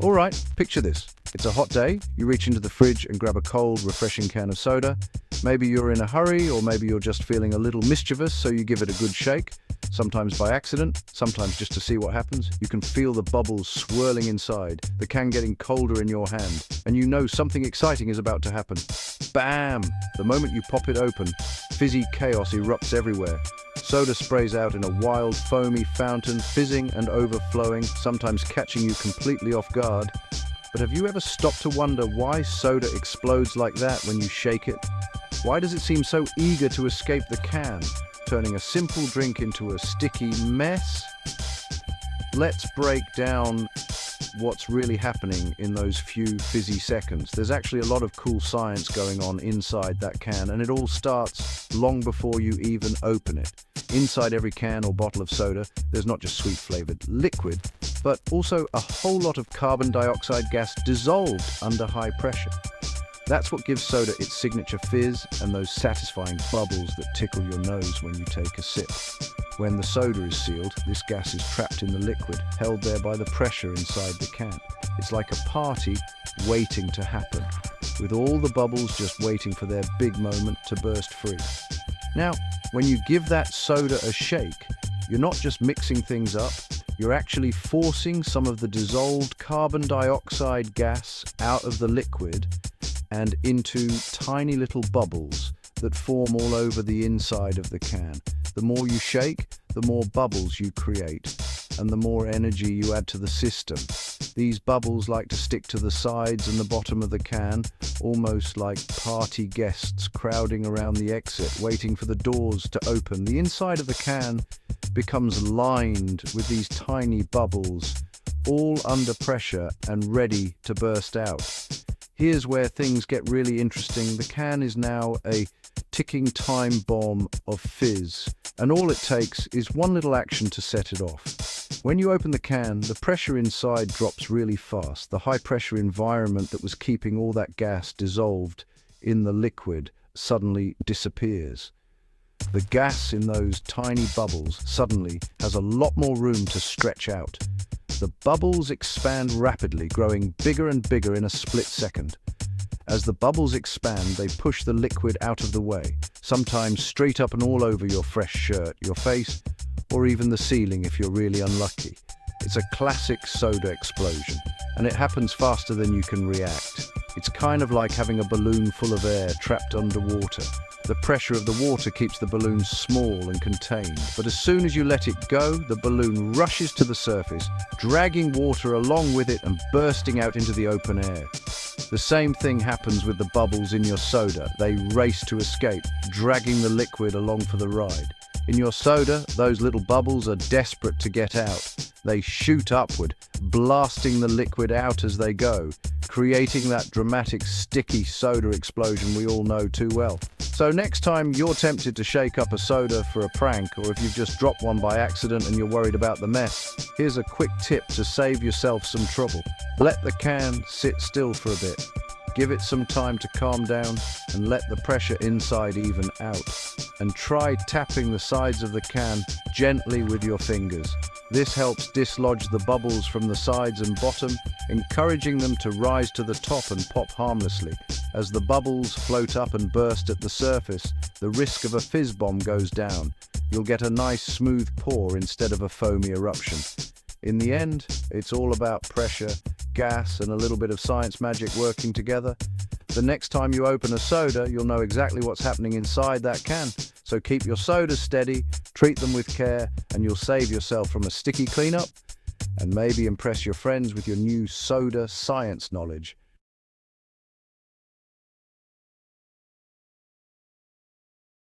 All right, picture this. It's a hot day, you reach into the fridge and grab a cold, refreshing can of soda. Maybe you're in a hurry, or maybe you're just feeling a little mischievous, so you give it a good shake. Sometimes by accident, sometimes just to see what happens. You can feel the bubbles swirling inside, the can getting colder in your hand, and you know something exciting is about to happen. Bam! The moment you pop it open, fizzy chaos erupts everywhere. Soda sprays out in a wild, foamy fountain, fizzing and overflowing, sometimes catching you completely off guard. But have you ever stopped to wonder why soda explodes like that when you shake it? Why does it seem so eager to escape the can, turning a simple drink into a sticky mess? Let's break down what's really happening in those few fizzy seconds. There's actually a lot of cool science going on inside that can, and it all starts long before you even open it. Inside every can or bottle of soda, there's not just sweet-flavored liquid, but also a whole lot of carbon dioxide gas dissolved under high pressure. That's what gives soda its signature fizz and those satisfying bubbles that tickle your nose when you take a sip. When the soda is sealed, this gas is trapped in the liquid, held there by the pressure inside the can. It's like a party waiting to happen, with all the bubbles just waiting for their big moment to burst free. Now, when you give that soda a shake, you're not just mixing things up, you're actually forcing some of the dissolved carbon dioxide gas out of the liquid and into tiny little bubbles that form all over the inside of the can. The more you shake, the more bubbles you create, and the more energy you add to the system. These bubbles like to stick to the sides and the bottom of the can, almost like party guests crowding around the exit, waiting for the doors to open. The inside of the can becomes lined with these tiny bubbles, all under pressure and ready to burst out. Here's where things get really interesting. The can is now a ticking time bomb of fizz, and all it takes is one little action to set it off. When you open the can, the pressure inside drops really fast. The high-pressure environment that was keeping all that gas dissolved in the liquid suddenly disappears. The gas in those tiny bubbles suddenly has a lot more room to stretch out. The bubbles expand rapidly, growing bigger and bigger in a split second. As the bubbles expand, they push the liquid out of the way, sometimes straight up and all over your fresh shirt, your face, or even the ceiling if you're really unlucky. It's a classic soda explosion, and it happens faster than you can react. It's kind of like having a balloon full of air trapped underwater. The pressure of the water keeps the balloon small and contained, but as soon as you let it go, the balloon rushes to the surface, dragging water along with it and bursting out into the open air. The same thing happens with the bubbles in your soda. They race to escape, dragging the liquid along for the ride. In your soda, those little bubbles are desperate to get out. They shoot upward, blasting the liquid out as they go, creating that dramatic sticky soda explosion we all know too well. So next time you're tempted to shake up a soda for a prank, or if you've just dropped one by accident and you're worried about the mess, here's a quick tip to save yourself some trouble. Let the can sit still for a bit. Give it some time to calm down and let the pressure inside even out. And try tapping the sides of the can gently with your fingers. This helps dislodge the bubbles from the sides and bottom, encouraging them to rise to the top and pop harmlessly. As the bubbles float up and burst at the surface, the risk of a fizz bomb goes down. You'll get a nice smooth pour instead of a foamy eruption. In the end, it's all about pressure, gas, and a little bit of science magic working together. The next time you open a soda, you'll know exactly what's happening inside that can. So keep your sodas steady, treat them with care, and you'll save yourself from a sticky cleanup, and maybe impress your friends with your new soda science knowledge.